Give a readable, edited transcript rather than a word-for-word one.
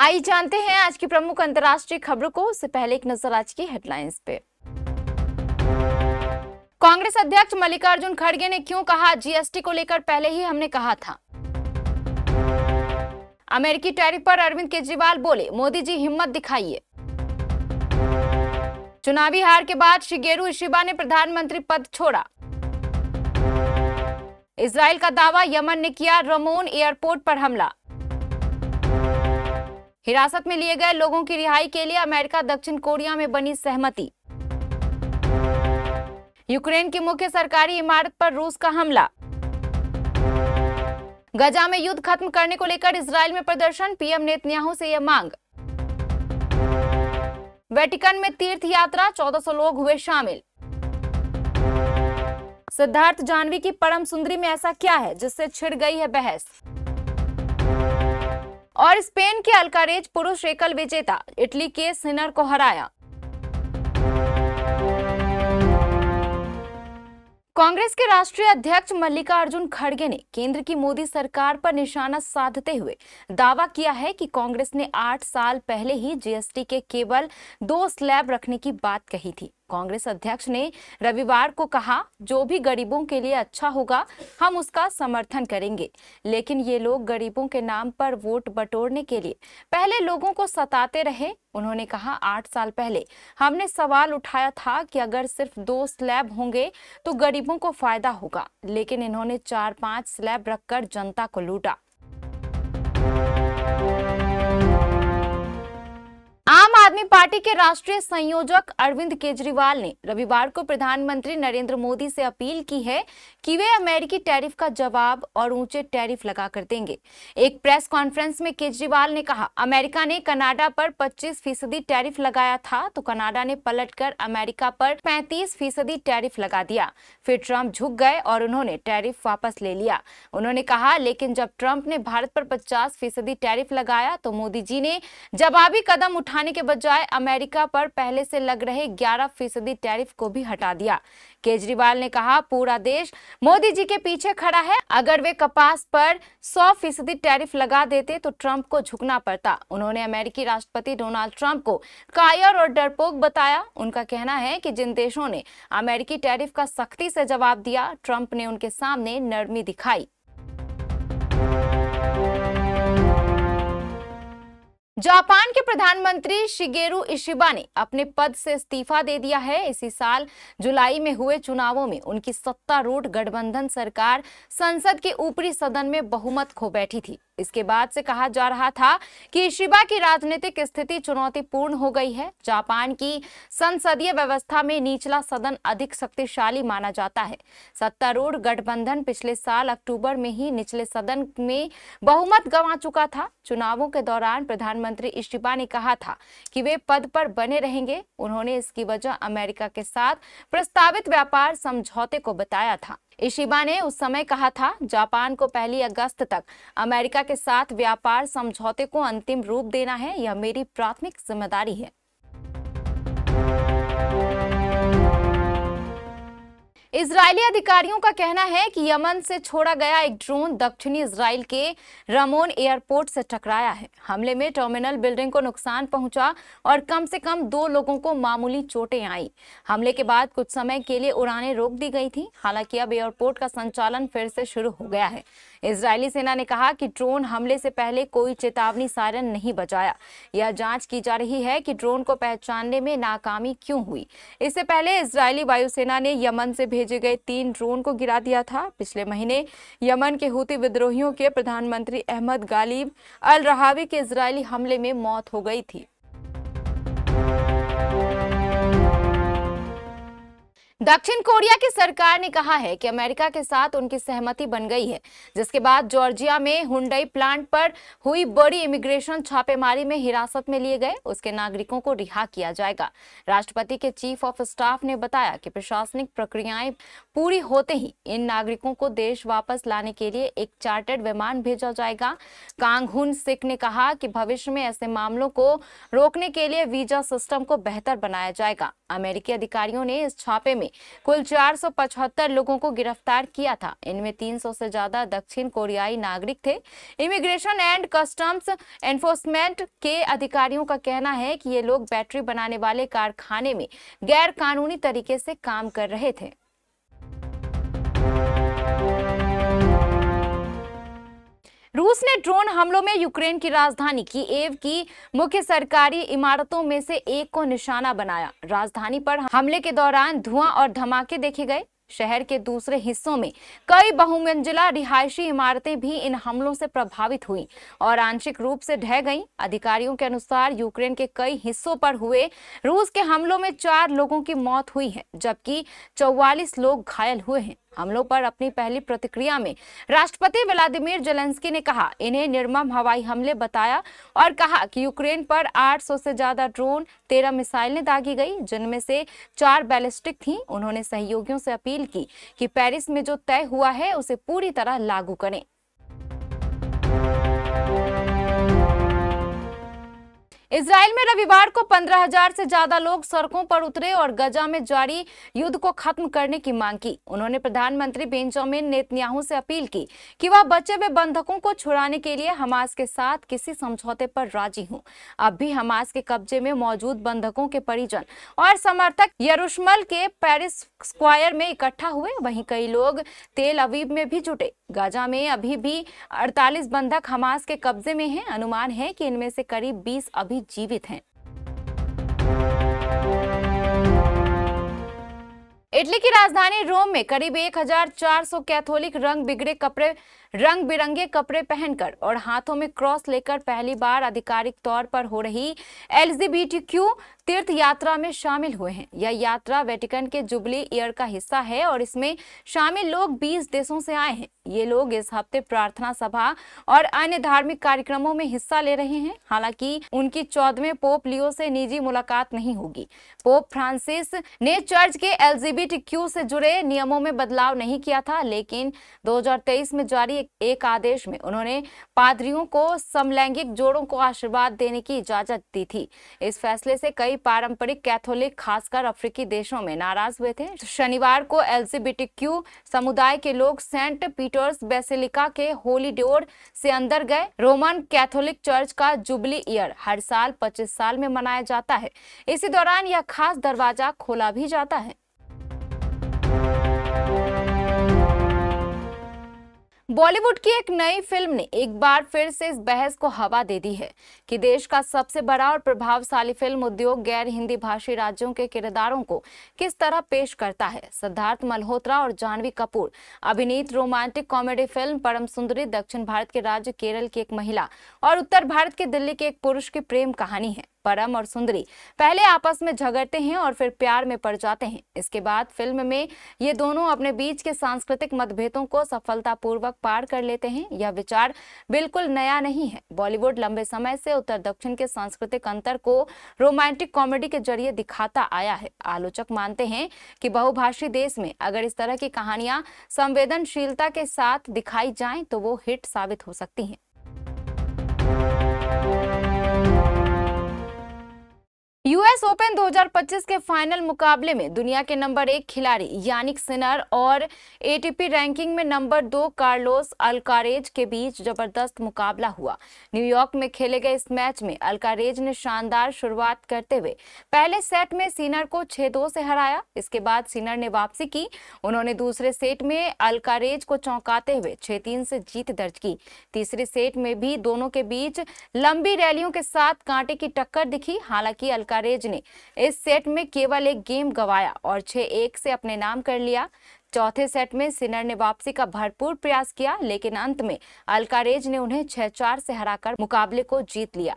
आइए जानते हैं आज की प्रमुख अंतर्राष्ट्रीय खबरों को। उससे पहले एक नजर आज की हेडलाइंस पे। कांग्रेस अध्यक्ष मल्लिकार्जुन खड़गे ने क्यों कहा जीएसटी को लेकर पहले ही हमने कहा था। अमेरिकी टैरिफ पर अरविंद केजरीवाल बोले, मोदी जी हिम्मत दिखाइए। चुनावी हार के बाद शिगेरू इशिबा ने प्रधानमंत्री पद छोड़ा। इजराइल का दावा, यमन ने किया रमोन एयरपोर्ट पर हमला। हिरासत में लिए गए लोगों की रिहाई के लिए अमेरिका दक्षिण कोरिया में बनी सहमति। यूक्रेन की मुख्य सरकारी इमारत पर रूस का हमला। गजा में युद्ध खत्म करने को लेकर इजराइल में प्रदर्शन, पीएम नेतन्याहू से यह मांग। वेटिकन में तीर्थ यात्रा, 1400 लोग हुए शामिल। सिद्धार्थ जाह्नवी की परम सुंदरी में ऐसा क्या है जिससे छिड़ गई है बहस। और स्पेन के अल्कारेज पुरुष एकल विजेता इटली के सिनर को हराया। कांग्रेस के राष्ट्रीय अध्यक्ष मल्लिकार्जुन खड़गे ने केंद्र की मोदी सरकार पर निशाना साधते हुए दावा किया है कि कांग्रेस ने 8 साल पहले ही जीएसटी के केवल 2 स्लैब रखने की बात कही थी। कांग्रेस अध्यक्ष ने रविवार को कहा, जो भी गरीबों के लिए अच्छा होगा हम उसका समर्थन करेंगे, लेकिन ये लोग गरीबों के नाम पर वोट बटोरने के लिए पहले लोगों को सताते रहे। उन्होंने कहा, 8 साल पहले हमने सवाल उठाया था कि अगर सिर्फ 2 स्लैब होंगे तो गरीबों को फायदा होगा, लेकिन इन्होंने 4-5 स्लैब रखकर जनता को लूटा। आम आदमी पार्टी के राष्ट्रीय संयोजक अरविंद केजरीवाल ने रविवार को प्रधानमंत्री नरेंद्र मोदी से अपील की है कि वे अमेरिकी टैरिफ का जवाब और ऊंचे टैरिफ लगाकर देंगे। एक प्रेस कॉन्फ्रेंस में केजरीवाल ने कहा, अमेरिका ने कनाडा पर 25% टैरिफ लगाया था तो कनाडा ने पलटकर अमेरिका पर 35% टैरिफ लगा दिया। फिर ट्रंप झुक गए और उन्होंने टैरिफ वापस ले लिया। उन्होंने कहा, लेकिन जब ट्रंप ने भारत पर 50% टैरिफ लगाया तो मोदी जी ने जवाबी कदम उठाने के बजाय अमेरिका पर पहले से लग रहे 11% टैरिफ को भी हटा दिया। केजरीवाल ने कहा, पूरा देश मोदी जी के पीछे खड़ा है। अगर वे कपास पर 100% टैरिफ लगा देते तो ट्रंप को झुकना पड़ता। उन्होंने अमेरिकी राष्ट्रपति डोनाल्ड ट्रंप को कायर और डरपोक बताया। उनका कहना है कि जिन देशों ने अमेरिकी टैरिफ का सख्ती से जवाब दिया, ट्रंप ने उनके सामने नरमी दिखाई। जापान के प्रधानमंत्री शिगेरू इशिबा ने अपने पद से इस्तीफा दे दिया है। इसी साल जुलाई में हुए चुनावों में उनकी सत्तारूढ़ गठबंधन सरकार संसद के ऊपरी सदन में बहुमत खो बैठी थी। इसके बाद से कहा जा रहा था कि इशिबा की राजनीतिक स्थिति चुनौतीपूर्ण हो गई है। जापान की संसदीय व्यवस्था में निचला सदन अधिक शक्तिशाली माना जाता है। सत्तारूढ़ गठबंधन पिछले साल अक्टूबर में ही निचले सदन में बहुमत गंवा चुका था। चुनावों के दौरान प्रधानमंत्री इशिबा ने कहा था कि वे पद पर बने रहेंगे। उन्होंने इसकी वजह अमेरिका के साथ प्रस्तावित व्यापार समझौते को बताया था। इशिबा ने उस समय कहा था, जापान को 1 अगस्त तक अमेरिका के साथ व्यापार समझौते को अंतिम रूप देना है, यह मेरी प्राथमिक जिम्मेदारी है। इजरायली अधिकारियों का कहना है कि यमन से छोड़ा गया एक ड्रोन दक्षिणी इजराइल के रमोन एयरपोर्ट से टकराया है। हमले में टर्मिनल बिल्डिंग को नुकसान पहुंचा और कम से कम 2 लोगों को मामूली चोटें आई। हमले के बाद कुछ समय के लिए उड़ानें रोक दी गई थी। हालांकि अब एयरपोर्ट का संचालन फिर से शुरू हो गया है। इजरायली सेना ने कहा कि ड्रोन हमले से पहले कोई चेतावनी सायरन नहीं बजाया। यह जांच की जा रही है कि ड्रोन को पहचानने में नाकामी क्यों हुई। इससे पहले इजरायली वायुसेना ने यमन से भेजे गए 3 ड्रोन को गिरा दिया था। पिछले महीने यमन के हूती विद्रोहियों के प्रधानमंत्री अहमद गालिब अल रहावी के इजरायली हमले में मौत हो गई थी। दक्षिण कोरिया की सरकार ने कहा है कि अमेरिका के साथ उनकी सहमति बन गई है, जिसके बाद जॉर्जिया में हुंडई प्लांट पर हुई बड़ी इमिग्रेशन छापेमारी में हिरासत में लिए गए उसके नागरिकों को रिहा किया जाएगा। राष्ट्रपति के चीफ ऑफ स्टाफ ने बताया कि प्रशासनिक प्रक्रियाएं पूरी होते ही इन नागरिकों को देश वापस लाने के लिए एक चार्टर्ड विमान भेजा जाएगा। कांग हुन सिक ने कहा कि भविष्य में ऐसे मामलों को रोकने के लिए वीजा सिस्टम को बेहतर बनाया जाएगा। अमेरिकी अधिकारियों ने इस छापे में कुल 475 लोगों को गिरफ्तार किया था। इनमें 300 से ज्यादा दक्षिण कोरियाई नागरिक थे। इमिग्रेशन एंड कस्टम्स एनफोर्समेंट के अधिकारियों का कहना है कि ये लोग बैटरी बनाने वाले कारखाने में गैर कानूनी तरीके से काम कर रहे थे। रूस ने ड्रोन हमलों में यूक्रेन की राजधानी कीव की मुख्य सरकारी इमारतों में से एक को निशाना बनाया। राजधानी पर हमले के दौरान धुआं और धमाके देखे गए। शहर के दूसरे हिस्सों में कई बहुमंजिला रिहायशी इमारतें भी इन हमलों से प्रभावित हुई और आंशिक रूप से ढह गईं। अधिकारियों के अनुसार यूक्रेन के कई हिस्सों पर हुए रूस के हमलों में 4 लोगों की मौत हुई है, जबकि 44 लोग घायल हुए हैं। हमलों पर अपनी पहली प्रतिक्रिया में राष्ट्रपति व्लादिमीर जेलेंस्की ने कहा, इन्हें निर्मम हवाई हमले बताया और कहा कि यूक्रेन पर 800 से ज्यादा ड्रोन, 13 मिसाइलें दागी गई, जिनमें से 4 बैलिस्टिक थीं। उन्होंने सहयोगियों से अपील की कि पेरिस में जो तय हुआ है उसे पूरी तरह लागू करें। इजराइल में रविवार को 15,000 से ज्यादा लोग सड़कों पर उतरे और गजा में जारी युद्ध को खत्म करने की मांग की। उन्होंने प्रधानमंत्री बेंजामिन नेतन्याहू से अपील की कि वह बचे हुए बंधकों को छुड़ाने के लिए हमास के साथ किसी समझौते पर राजी हों। अब भी हमास के कब्जे में मौजूद बंधकों के परिजन और समर्थक यरूशलेम के पेरिस स्क्वायर में इकट्ठा हुए। वहीं कई लोग तेल अवीव में भी जुटे। गाजा में अभी भी 48 बंधक हमास के कब्जे में हैं। अनुमान है कि इनमें से करीब 20 अभी जीवित हैं। इटली की राजधानी रोम में करीब 1400 कैथोलिक रंग बिरंगे कपड़े पहनकर और हाथों में क्रॉस लेकर पहली बार आधिकारिक तौर पर हो रही LGBTQ तीर्थ यात्रा में शामिल हुए हैं। यह यात्रा वेटिकन के जुबली ईयर का हिस्सा है और इसमें शामिल लोग 20 देशों से आए हैं। ये लोग इस हफ्ते प्रार्थना सभा और अन्य धार्मिक कार्यक्रमों में हिस्सा ले रहे हैं। हालांकि उनकी 14वें पोप लियो से निजी मुलाकात नहीं होगी। पोप फ्रांसिस ने चर्च के LGBTQ से जुड़े नियमों में बदलाव नहीं किया था, लेकिन 2023 में जारी एक आदेश में उन्होंने पादरियों को समलैंगिक जोड़ों को आशीर्वाद देने की इजाजत दी थी। इस फैसले से कई पारंपरिक कैथोलिक, खासकर अफ्रीकी देशों में नाराज हुए थे। शनिवार को LGBTQ समुदाय के लोग सेंट पीटर्स बेसिलिका के होली डोर से अंदर गए। रोमन कैथोलिक चर्च का जुबली ईयर हर साल 25 साल में मनाया जाता है। इसी दौरान यह खास दरवाजा खोला भी जाता है। बॉलीवुड की एक नई फिल्म ने एक बार फिर से इस बहस को हवा दे दी है कि देश का सबसे बड़ा और प्रभावशाली फिल्म उद्योग गैर हिंदी भाषी राज्यों के किरदारों को किस तरह पेश करता है। सिद्धार्थ मल्होत्रा और जानवी कपूर अभिनीत रोमांटिक कॉमेडी फिल्म परम सुंदरी दक्षिण भारत के राज्य केरल की एक महिला और उत्तर भारत के दिल्ली के एक पुरुष की प्रेम कहानी है। परम और सुंदरी पहले आपस में झगड़ते हैं और फिर प्यार में पड़ जाते हैं। इसके बाद फिल्म में ये दोनों अपने बीच के सांस्कृतिक मतभेदों को सफलतापूर्वक पार कर लेते हैं। यह विचार बिल्कुल नया नहीं है। बॉलीवुड लंबे समय से उत्तर दक्षिण के सांस्कृतिक अंतर को रोमांटिक कॉमेडी के जरिए दिखाता आया है। आलोचक मानते हैं कि बहुभाषी देश में अगर इस तरह की कहानियां संवेदनशीलता के साथ दिखाई जाएं तो वो हिट साबित हो सकती हैं। US ओपन 2025 के फाइनल मुकाबले में दुनिया के नंबर 1 खिलाड़ी यानिक सिनर और ATP रैंकिंग में नंबर 2 कार्लोस अल्कारेज के बीच जबरदस्त मुकाबला हुआ। न्यूयॉर्क में खेले गए इस मैच में अल्कारेज ने शानदार शुरुआत करते हुए पहले सेट में सिनर को 6-2 से हराया। इसके बाद सिनर ने वापसी की। उन्होंने दूसरे सेट में अल्कारेज को चौंकाते हुए 6-3 से जीत दर्ज की। तीसरे सेट में भी दोनों के बीच लंबी रैलियों के साथ कांटे की टक्कर दिखी। हालांकि अल्कारेज ने इस सेट में केवल एक गेम गंवाया और 6-1 से अपने नाम कर लिया। चौथे सेट में सिनर ने वापसी का भरपूर प्रयास किया, लेकिन अंत में अल्कारेज ने उन्हें 6-4 से हराकर मुकाबले को जीत लिया।